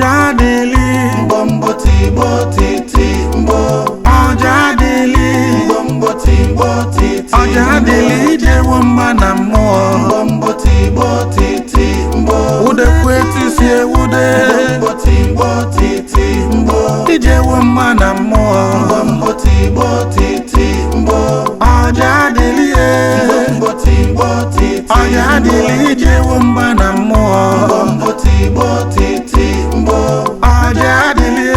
Ojadili Mbombo timbo titi mbo Ojadili Mbombo timbo titi Ojadili je wamba na mmụọ Mbombo timbo titi mbo Ude kweti sie ude Mbombo timbo titi mbo Ije wamba na mmụọ Mbombo timbo titi mbo Ojadili Mbombo timbo titi Ojadili je wamba na mmụọ Mbombo timbo titi mbo Ojadili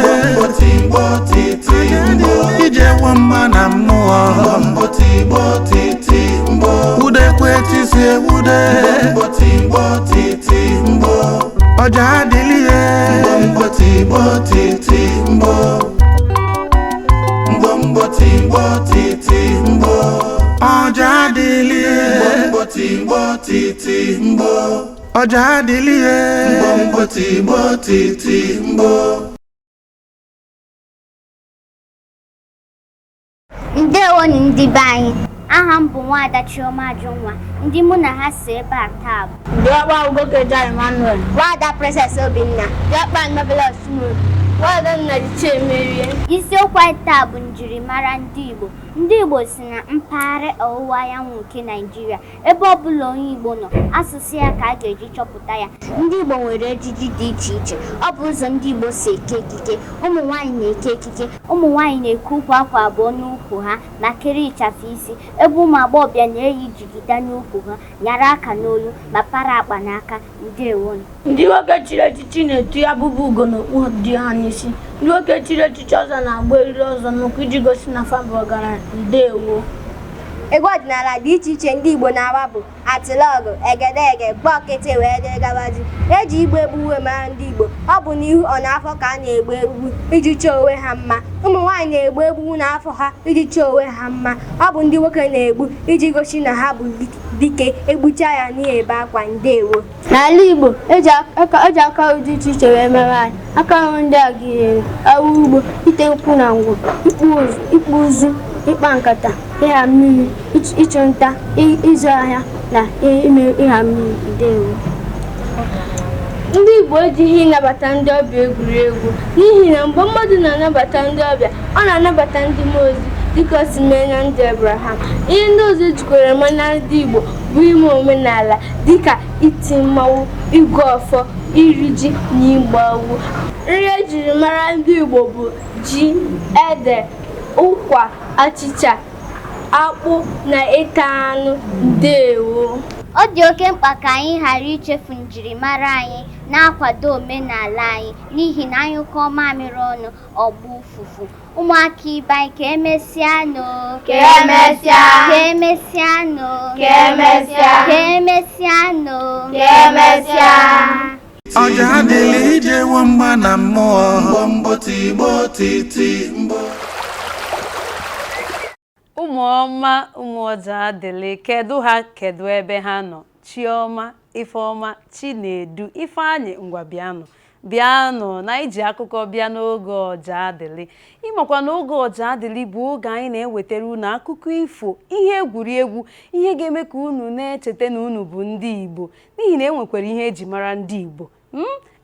Mbombo timbo titi mbo Ije wamba na mmụọ Mbombo timbo titi mbo Ude kweti sie ude Mbombo timbo titi mbo Ojadili Mbombo timbo titi mbo Mbombo timbo titi mbo Ojadili Mbombo timbo titi mbo Ojadili Mbombo timbo titi mbo Ndewo ndị be anyị. Aha m bụ Nwaada Chioma Ajunwa. Ndị mụ na ha si ebe a taa bụ Diọkpa Ugokeja Emmanuel, Nwaada Princess Obinna, Diọkpa Nnabela Simon, Nwaada Nnajichi Emerie. isiokwu anyị taa bụ njirimara ndị Igbo. Ndị Igbo si na mpaghara ọwụwa anyanwụ nke Naịjirịa. Ebe ọ bụla onye Igbo nọ, asụsụ ya ka a ga-eji chọpụta ya. Ndị Igbo nwere ejiji dị iche iche. Ọ bụ ụzọ ndị Igbo si eke ekike. Ụmụ nwaanyị na-eke ekike. Ụmụ nwaanyị na-eke ukwu akwa abụọ n'ukwu ha ma kere ịchafụ isi. Ebe ụmụ agbọghọbịa na-eyi jigida n'ukwu ha, nyara aka n'olu ma para akpa n'aka. Ndewo. Ndị nwoke chiri echichi na-etu ya bụbụ ugo n'okpu dị ha n'isi. Ndị nwoke chiri echichi ọzọ na-agba eriri ọzọ n'ụkwụ iji gosi na fa bụ ọgaranya. Ndewo. Egwu ọdịnala dị iche iche ndị Igbo na-agba bụ atịlọgụ, egedege, bọkịtị wee dịrị gabazi. Eji igba egwu uwe mara ndị Igbo. Ọ bụ n'ihu ọ n'afọ ka a na-egbu egwu iji chọọ onwe ha mma. Ụmụ nwaanyị na-egbu egwu n'afọ ha iji chọọ onwe ha mma. Ọ bụ ndị nwoke na-egbu iji gosi na ha bụ dike, egbucha ya n'ihi ebe akwa. Ndewo. N'ala Igbo, eji aka dị iche iche wee mere anyị. Aka ọrụ ndị a gụnyere ọrụ ugbo, ite nkwụ na ngwụ, ịkpụ ụzụ, ịkpa nkata, ịha mmiri, ịchụ nta, ịzụ ahịa na ime ịha mmiri. Ndewo. Ndị Igbo ejighị ịnabata ndị ọbịa egwuregwu n'ihi na mgbe mmadụ na-anabata ndị ọbịa, ọ na-anabata ndị mmụọ ozi dịka o si mee na ndị Abraham. Ihe ndị ọzọ jikwara mana ndị Igbo bụ ime omenala dịka iti mmanwụ, ịgụ ọfọ, iri ji na ịgba egwu. Nri ejiri mara ndị Igbo bụ ji, ede, ụkwa, achịcha, akpụ na ịta anụ. Ndewo. Ọ dị oke mkpa ka anyị ghara ichefu njirimara anyị na-akwado omenala anyị n'ihi na anyị kọọ mamịrị ọnụ ọgba ụfụfụ. Ụmụaka ibe anyị ka emesịanụ, Ka emesịa, ka emesịanụ, ka emesịa, ka emesịanụ, ka emesịa. Ojadili ije wamba na mmụọ Mbombo timbo titi mbo Ụmụọma ụmụ Ojadili, kedu ha, kedu ebe ha nọ? Chioma, Ifeọma, Chinedu, Ifeanyị, ngwa bịanụ na iji akụkọ bịa n'oge Ojadili. Ịmakwa na oge Ojadili bụ oge anyị na-ewetara unu akụkọ ifo, ihe egwuregwu, ihe ga-eme ka unu na-echeta na unu bụ ndị Igbo n'ihi na enwekwara ihe eji mara ndị Igbo.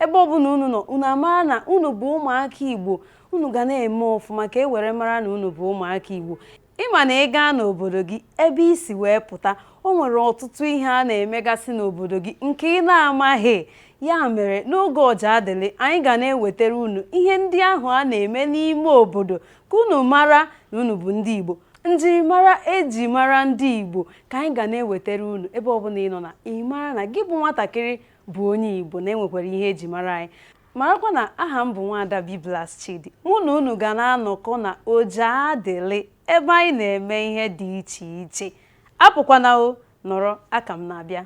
Ebe ọ bụla unu nọ, unu amara na unu bụ ụmụaka Igbo. Unu ga na-eme ọfụma ka e were mara na unu bụ ụmụaka Igbo. Ịma na ị gaa n'obodo gị ebe isi wee pụta, o nwere ọtụtụ ihe a na-emegasị n'obodo gị nke ị na-amaghị. Ya mere n'oge Ojadili anyị ga na-ewetara unu ihe ndị ahụ a na-eme n'ime obodo ka unu mara na unu bụ ndị Igbo. Njirimara eji mara ndị Igbo ka anyị ga na-ewetara unu ebe ọbụla ị nọ, na ị mara na gị bụ nwatakịrị bụ onye Igbo na enwekwara ihe eji mara anyị. Marakwa na aha m bụ Nwaada Biblas Chidi. Mụ na unu ga na-anọkọ na Ojadili ebe anyị na-eme ihe dị iche iche. Apụkwana o, nọrọ, aka m na-abịa.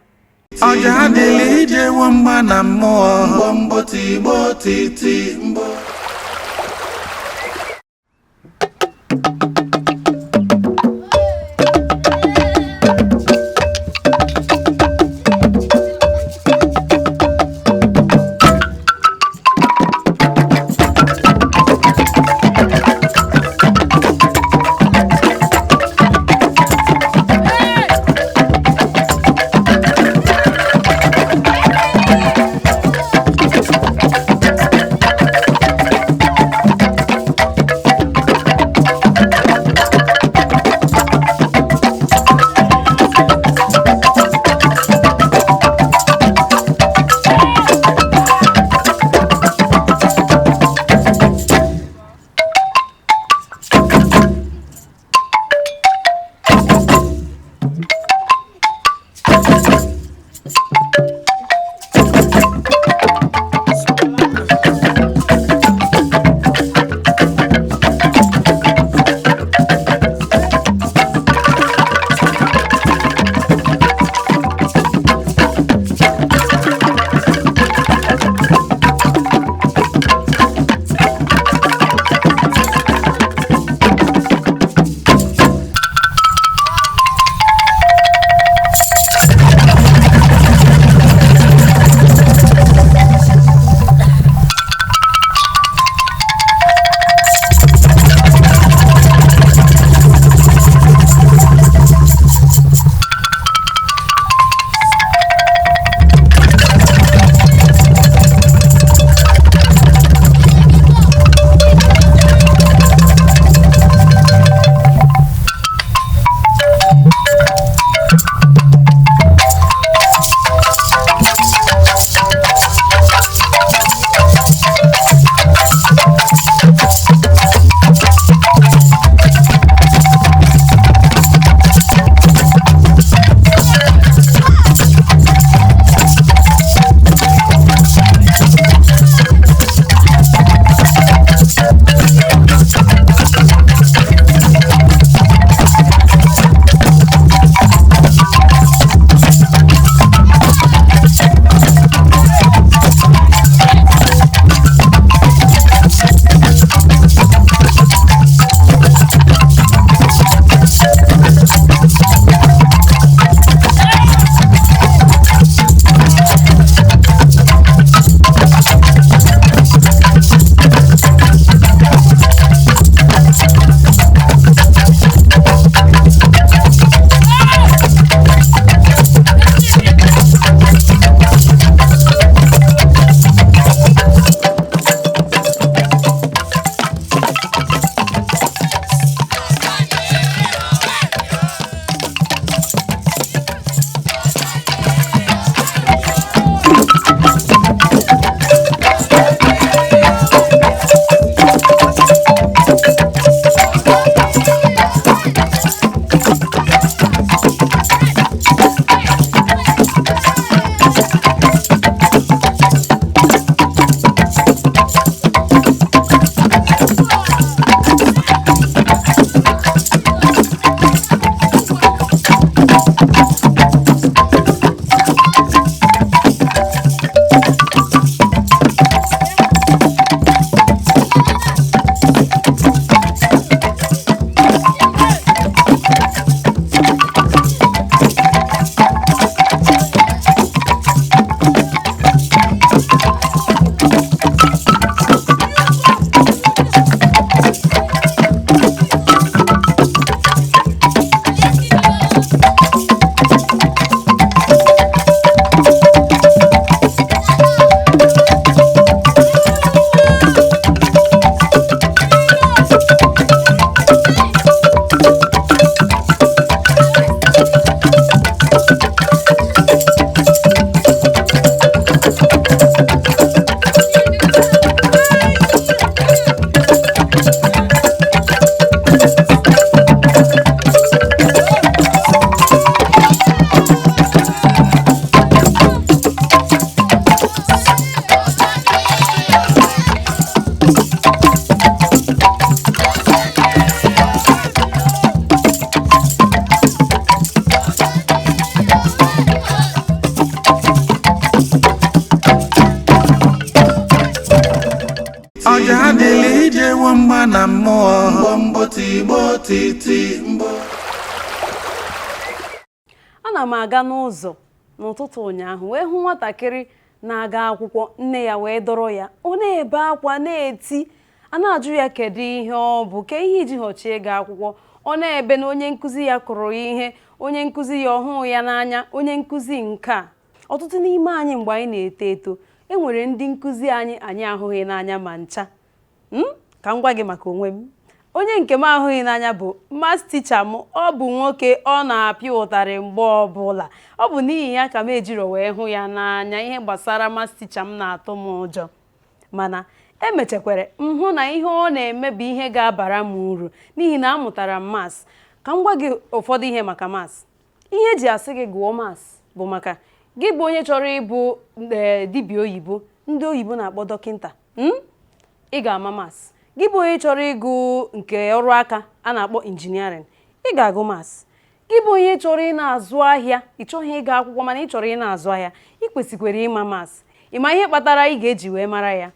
Ojadili ije wamba na mmụọ Mbombo timbo titi mbo mmụọ. Mbọ tigbo titi mbọ. Ana m aga n'ụzọ n'ụtụtụ ụnyaahụ wee hụ nwatakịrị na-aga akwụkwọ, nne ya wee dọrọ ya, ọ na-ebe akwa na-eti. A na-ajụ ya kedu ihe ọ bụ, ke ihe iji họchie ịga akwụkwọ. Ọ na-ebe na onye nkụzi ya kụrụ ya ihe, onye nkụzi ya ọhụụ ya n'anya, onye nkụzi nke a. Ọtụtụ n'ime anyị mgbe anyị na-eto eto enwere ndị nkụzi anyị ahụghị n'anya ma ncha. Ka m gwa gị maka onwe m, onye nke m ahụghị n'anya bụ mas ticha m. Ọ bụ nwoke, ọ na-apịa ụtarị mgbe ọbụla. Ọ bụ n'ihi ya ka m ejiro wee hụ ya n'anya. Ihe gbasara mas ticha m na-atụ m ụjọ, mana emechekwere m hụ na ihe ọ na-eme bụ ihe ga-abara m uru n'ihi na amụtara m mas. Ka m gwa gị ụfọdụ ihe maka mas. Ihe eji asị gị gụọ mas bụ maka gị bụ onye chọrọ ịbụ dibịa oyibo, ndị oyibo na-akpọ dọkịnta. Ị ga-ama mas. Gị bụ onye chọrọ ịgụ nke ọrụ aka a na-akpọ injiniarịn, ị ga-agụ mas. Gị bụ onye chọrọ ị na-azụ ahịa, ị chọghị ịga akwụkwọ mana ị chọrọ ị na-azụ ahịa, ị kwesịkwara ịma mas. Ịma ihe kpatara ị ga-eji wee mara ya.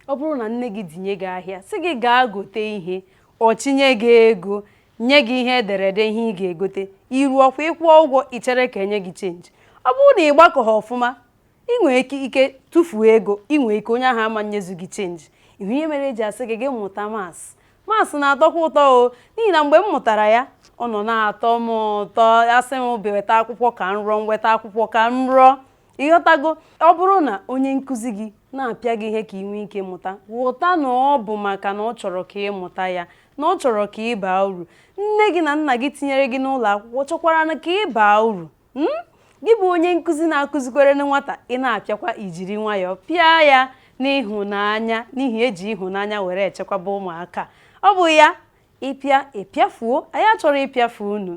Ọ bụrụ na nne gị dinye gị ahịa sị gị gaa gote ihe, ọ chinye gị ego, nye gị ihe ederede ihe ị ga-egote, iru ọkwa ịkwụọ ụgwọ, ị chere ka enye gị chenji. Ọ bụrụ na ị gbakọ ha ọfụma, ị nwere ike tụfuo ego, ị nwere ike onye ahụ ama nyezu gị chenji. Ihe ihe mere eji asị gị mụta mas. Mas na-atọkwa ụtọ o, n'ihi na mgbe m mụtara ya ọ nọ na-atọ m ụtọ. Asị m weta akwụkwọ ka m rụọ, nweta akwụkwọ ka m rụọ. Ịghọtago? Ọ bụrụ na onye nkụzi gị na-apịa gị ihe ka ị nwee ike mụta, ghọta na ọ bụ maka na ọ chọrọ ka ị mụta ya, na ọ chọrọ ka ị baa uru. Nne gị na nna gị tinyere gị n'ụlọ akwụkwọ chọkwara na ka ị baa uru. Gị bụ onye nkụzi na-akụzikwere na nwata, ị na-apịakwa ijiri nwayọọ pịa ya n'ịhụnanya, n'ihi eji ịhụnanya were echekwaba ụmụaka. Ọ bụ ya ịpịa ịpịafuo, anyị achọrọ ịpịafu unu.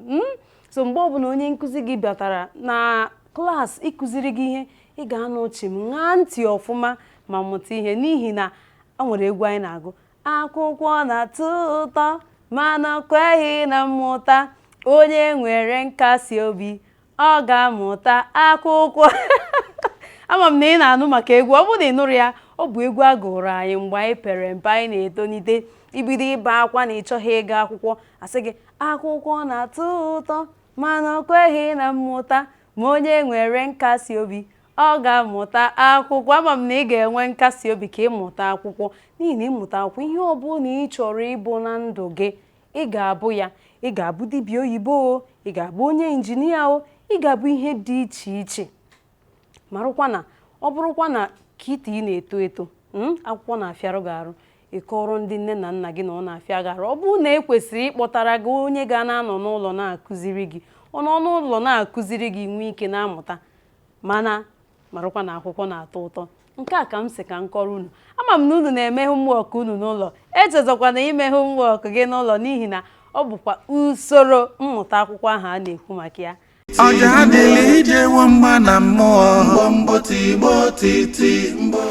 So mgbe ọbụla onye nkụzi gị bịatara na klaasị ịkụziri gị ihe, ị ga-anụ chi m, ṅaa ntị ọfụma ma mụta ihe, n'ihi na o nwere egwu anyị na-agụ. Akwụkwọ na-atọ ụtọ mana kweghị na mmụta, onye nwere nkasi obi ọ ga-amụta akwụkwọ. Ama m na ị na-anụ maka egwu. Ọ bụrụ na ị nụrụ ya, ọ bụ egwu a gụrụ anyị mgbe anyị pere mpe, anyị na-etonite. Ibido ịba akwa na ịchọghị ịga akwụkwọ, asị gị akwụkwọ na-atọ ụtọ mana kweghị na mmụta, ma onye nwere nkasi obi ọ ga-amụta akwụkwọ. Ama m na ị ga-enwe nkasi obi ka ịmụta akwụkwọ, n'ihi na ịmụta akwụkwọ, ihe ọ bụla na ị chọrọ ịbụ na ndụ gị, ị ga-abụ ya. Ị ga-abụ dibịa oyibo o, ị ga-abụ onye injinia o, ị ga-abụ ihe dị iche iche. Marụkwa na ọ bụrụkwa na kịta ị na-eto eto, akwụkwọ na-afịarụ gị arụ, ị kọrọ ndị nne na nna gị na ọ na-afịa gị arụ. Ọ bụrụ na ekwesịrị ịkpọtara gị onye ga na-anọ n'ụlọ na-akụziri gị, ọ nọ n'ụlọ na-akụziri gị, nwee ike na-amụta. Mana marụkwa na akwụkwọ na-atọ ụtọ. Nke a ka m sị ka m kọrọ unu. Ama m na unu na-eme homework unu n'ụlọ. Echezọkwa na ime homework gị n'ụlọ, n'ihi na ọ bụkwa usoro mmụta akwụkwọ ahụ a na-ekwu maka ya. Ojadili ijewo mma na mmụọ. Mbọ tigbo titi mbọ.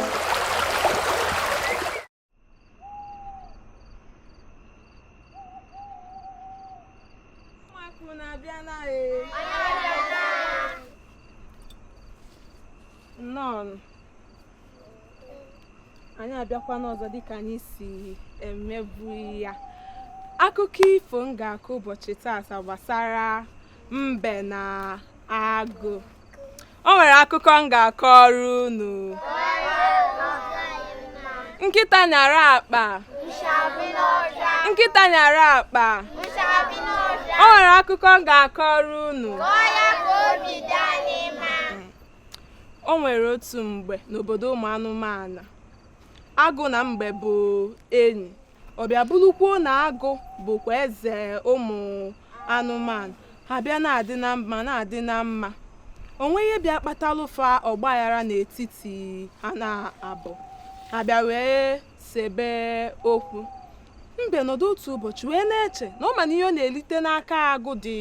Anyị abịakwa n'ọzọ dịka anyị si emebu ya. Akụkọ ifo m ga-akụ ụbọchị taata gbasara mbe na agụ. O nwere akụkọ m ga-akọrọ unu. Nkịta nyara akpa, nkịta nyara akpa. O nwere akụkọ m ga-akọrọ unu. O nwere otu mgbe n'obodo ụmụ anụmanụ. Agụ na mbe bụ enyi. Ọ bịa bụrụkwuo na agụ bụkwa eze ụmụ anụmanụ. Ha bịa na-adị na mma na-adị na mma. O nweghị ihe bịa kpatalụfa ọgbaghara n'etiti ha na-abụ. Ha bịa wee sebe okwu. Mbe nọdụ otu ụbọchị wee na-eche na ọ ma na ihe ọ na-elite n'aka agụ dị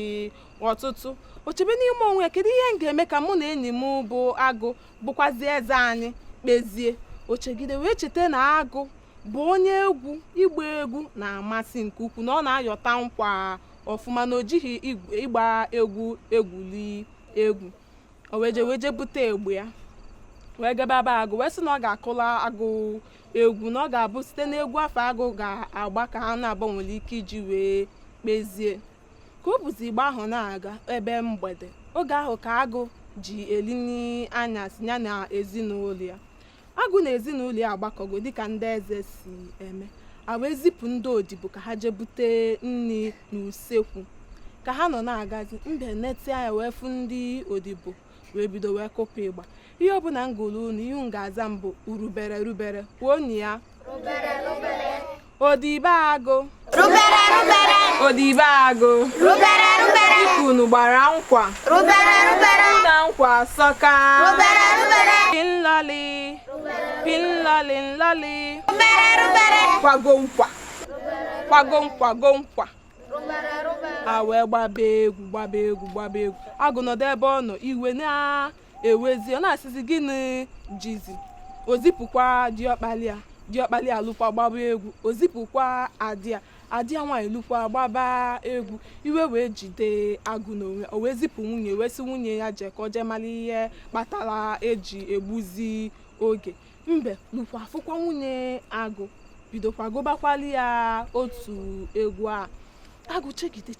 ọtụtụ. O chebe n'ime onwe ya, kedu ihe m ga-eme ka mụ na enyi m bụ agụ bụkwazi eze anyị kpezie. O chegide wee cheta na agụ bụ onye egwu, ịgba egwu na-amasị nke ukwuu, na ọ na-ayọta nkwa ọfụma, na o jighị ịgba egwu egwuli egwu. O weje bute egbe ya. wee gaba be agụ wee sị na ọ ga-akụla agụ egwu na ọ ga-abụ site n'egwu afọ agụ ga-agba ka ha na-abụ nwere ike iji wee kpezie. Ka o bụzi igbe ahụ na-aga ebe mgbede, oge ahụ ka agụ ji eli anyasị ya na ezinụlọ ya. Agụ na ezinụlọ ya agbakọgo dịka ndị eze si eme, a wee zipụ ndị odibo ka ha jee bute nri n'usekwu. Ka ha nọ na-agazi, mbe neti anya wee fụ ndị odibo wee bido wee kụpụ ịgba. Ihe ọbụla ngolu unu ihe ga-aza mbụ urubere rubere kwuo nyi ya odibe agụ odibe agụ ikunu gbara nkwa na nkwa sọka pinlọli pinlọli nlọli kwago nkwa kwago nkwa a wee gbaba egwu. Agụ nọdụ ebe ọ nọ iwe na-ewezi, ọ na-asịzi gịnị jizi. Ozipụkwa diọkpali alụkwa gbaba egwu, ozipụkwa adịa nwaanyị lụkwa gbaba egwu. Iwe wee jide agụ n'onwe, o wee zipụ nwunye wee sị nwunye ya jee ka o jee mara ihe kpatara eji egbuzi oge. Mbe lụkwa afụkwa nwunye agụ bidokwa gụbakwali ya otu egwu a. Agụ chegide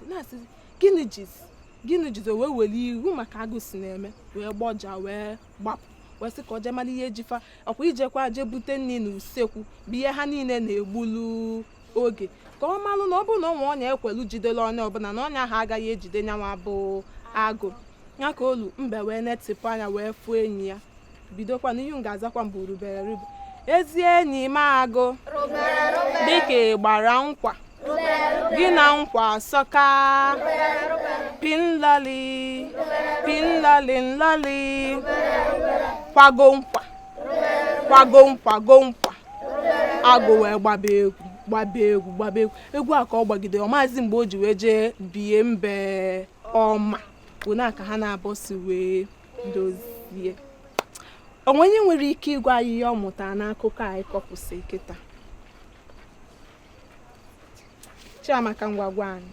na-asị gịnị jizi o wee were ihu maka agụ si na-eme wee gbọja wee gbapụ wee sị ka o jee mara ihe jifa ọkwa ijekwa jee bute nri n'usekwu bụ ihe ha niile na-egbulu oge ka ọ malụ na ọ bụrụ na ọnwa ọnya ekwelu jidela onye ọbụla na ọnya ha agaghị ejide nyanwa bụ agụ. Ya ka olu mbe wee netịpụ anya wee fụọ enyi ya bidokwa na ihe ga-azakwa mbụ rubere rube ezi enyi m agụ dịka gbara nkwa gị na nkwa sọka pinlọli nlọli kwago nkwa agụ wee gbaba egwu a ka ọ gbagide ọ maazị mgbe o ji wee jee bie mbe ọma bụ na ka ha na-abọsi wee dozie. Onwenye nwere ike ịgwa anyị ihe ọ mụtara n'akụkọ a ịkọpụsị kịta? Chiamaka ngwagwa anyị.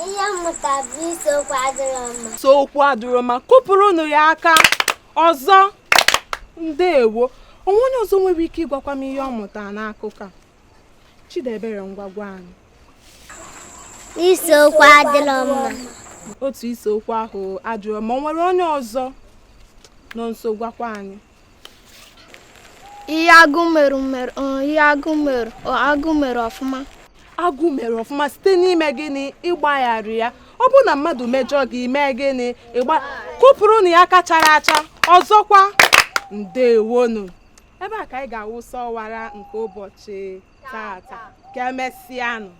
Ihe mmụta bụ isiokwu adịrọ mma. Isiokwu adịrọ mma, kụpụrụnụ ya aka ọzọ. Ndeewo. Onwenye ọzọ nwere ike ịgwakwa m ihe ọ mụtara n'akụkọ a? Chidebere ngwagwa anyị. Isiokwu adịrọ mma. Otu isiokwu ahụ adịrọ mma. O nwere onye ọzọ nọ nso gwakwa anyị? Ihe agụ mere ọfụma. Agụ mere ọfụma site n'ime gịnị? Ịgbagharị ya. Ọ bụ na mmadụ mejọ gị mee gịnị? Kụpụrụ na ya kachara acha ọzọkwa. Ndewonu. Ebe a ka anyị ga-awụsa ọwara nke ụbọchị taata. Ka emesịanụ.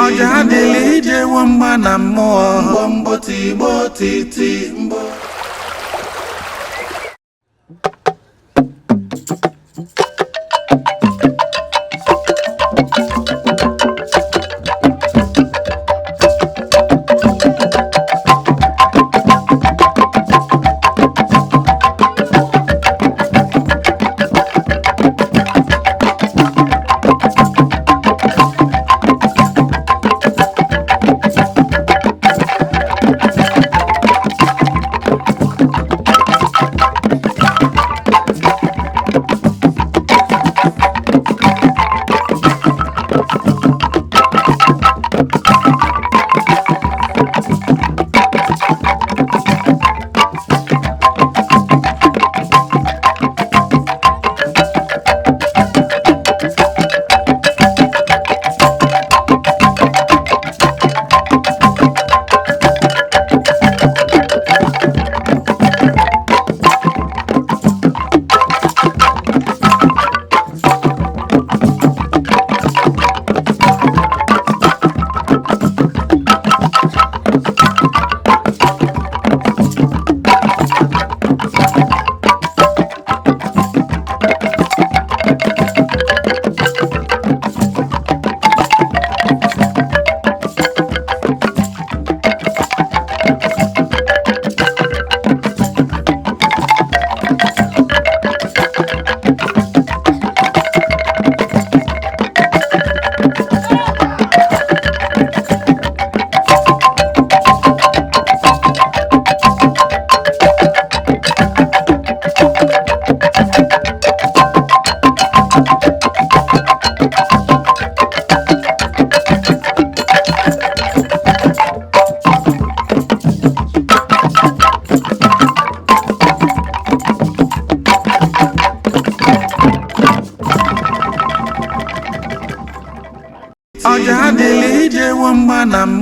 Ojadili ije nwamba na mmụọ Mbọ tigbo titi mbọ.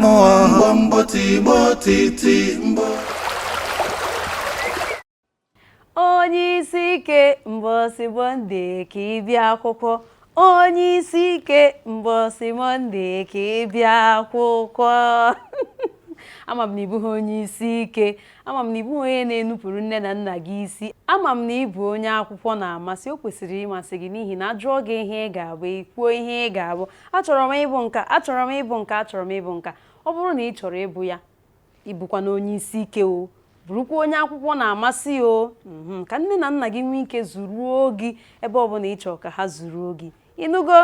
mmụọ Mbombo tigbo titi mbo. onye isi ike mbọsị Mọnde ka ị bịa akwụkwọ onye isi ike mbọsị Mọnde ka ị bịa akwụkwọ ama m na ịbụ onye isi ike ama m na ịbụ onye na-enupụrụ nne na nna gị isi ama m na ịbụ onye akwụkwọ na-amasị o kwesịrị ịmasị gị n'ihi na ajụọ gị ihe ị ga-abụ ikwuo ihe ị ga-abụ achọrọ m ịbụ nka achọrọ m ịbụ nka achọrọ m ịbụ nka ọ bụrụ na ị chọrọ ịbụ ya ịbụkwa na onye isi ike o bụrụkwa onye akwụkwọ na-amasị o ka nne na nna gị nwee ike zuruo gị ebe ọ bụla ị chọrọ ka ha zuruo gị ịnụgo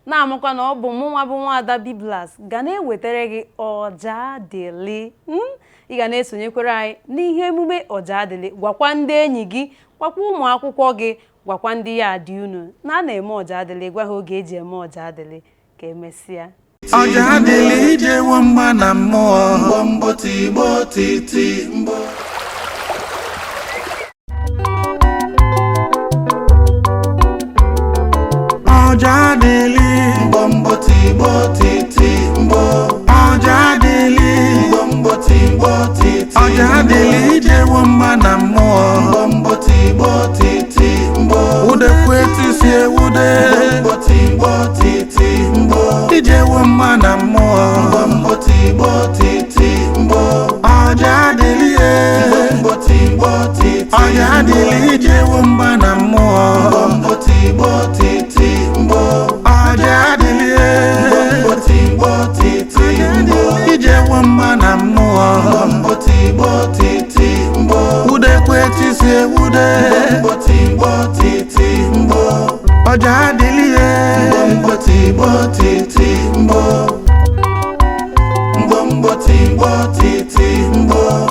na-amakwa na ọ bụ mụnwa bụ Nwaada Biblas ga na-ewetara gị Ojadili ị ga na-esonyekwere anyị n'ihe emume Ojadili gwakwa ndị enyi gị gwakwa ụmụ akwụkwọ gị gwakwa ndị ya adị unu na a na-eme Ojadili gwa ha oge eji eme Ojadili ka emesịa Ojadili ijewo mma na mmụọ Mbombo tigbo titi mbo. Ojadili Mbombo tigbo titi mbo. Ojadili Mbombo tigbo titi. Ojadili ijewo mma na mmụọ Mbombo tigbo titi mbo. udekwetu si ewude Mbombo tigbo titi mbo. ijewo mma na mmụọ Mbombo tigbo titi mbo. Ojadili Mbombo tigbo titi. Ojadili ijewo mma na mmụọ Mbombo tigbo titi mbo. Ojadili Mbombo tigbo titi mbo. ijewo mma na mmụọ Mbombo tigbo titi mbo. udekwetu si ewude Mbombo tigbo titi mbo. Ojadili Mbombo tigbo titi mbo. Mbombo tigbo titi mbo.